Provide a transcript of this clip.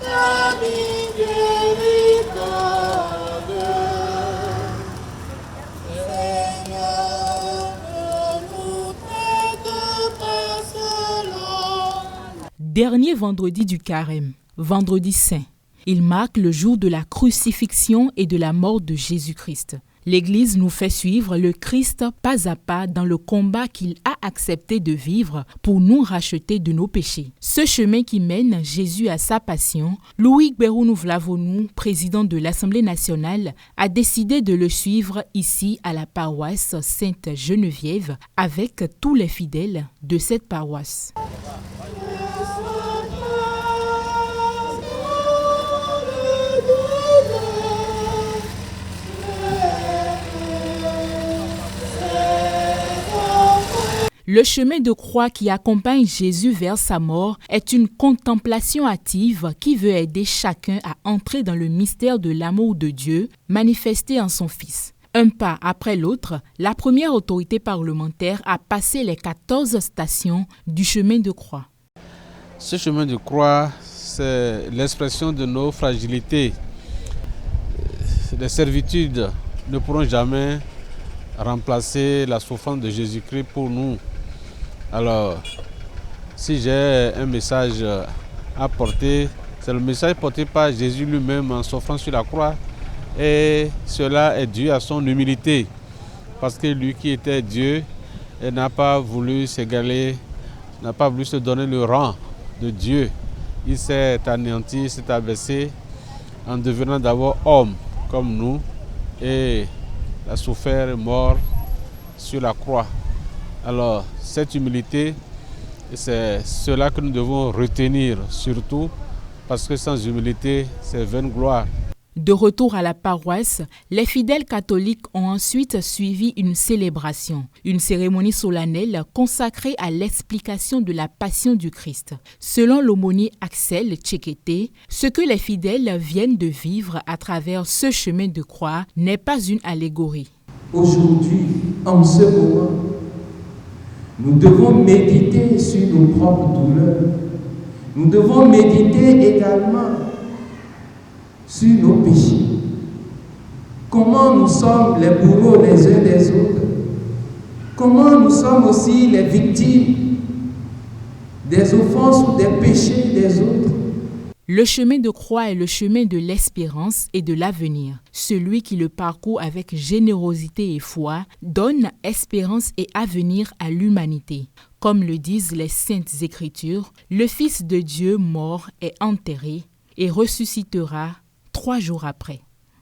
ta miséricorde. Seigneur, ne nous traite pas selon. Dernier vendredi du Carême, vendredi saint. Il marque le jour de la crucifixion et de la mort de Jésus-Christ. L'Église nous fait suivre le Christ pas à pas dans le combat qu'il a accepté de vivre pour nous racheter de nos péchés. Ce chemin qui mène Jésus à sa passion, Louis Gbérounou Vlavonou, président de l'Assemblée nationale, a décidé de le suivre ici à la paroisse Sainte-Geneviève avec tous les fidèles de cette paroisse. Le chemin de croix qui accompagne Jésus vers sa mort est une contemplation active qui veut aider chacun à entrer dans le mystère de l'amour de Dieu manifesté en son Fils. Un pas après l'autre, la première autorité parlementaire a passé les 14 stations du chemin de croix. Ce chemin de croix, c'est l'expression de nos fragilités. Les servitudes ne pourront jamais remplacer la souffrance de Jésus-Christ pour nous. Alors, si j'ai un message à porter, c'est le message porté par Jésus lui-même en souffrant sur la croix. Et cela est dû à son humilité. Parce que lui qui était Dieu, il n'a pas voulu s'égaler, n'a pas voulu se donner le rang de Dieu. Il s'est anéanti, il s'est abaissé en devenant d'abord homme comme nous. Et il a souffert et mort sur la croix. Alors, cette humilité, c'est cela que nous devons retenir surtout, parce que sans humilité, c'est vaine gloire. De retour à la paroisse, les fidèles catholiques ont ensuite suivi une célébration, une cérémonie solennelle consacrée à l'explication de la passion du Christ. Selon l'aumônier Axel Tchekete, ce que les fidèles viennent de vivre à travers ce chemin de croix n'est pas une allégorie. Aujourd'hui, en ce moment, nous devons méditer sur nos propres douleurs. Nous devons méditer également sur nos péchés. Comment nous sommes les bourreaux les uns des autres. Comment nous sommes aussi les victimes des offenses ou des péchés des autres. Le chemin de croix est le chemin de l'espérance et de l'avenir. Celui qui le parcourt avec générosité et foi donne espérance et avenir à l'humanité. Comme le disent les Saintes Écritures, le Fils de Dieu mort est enterré et ressuscitera 3 jours après.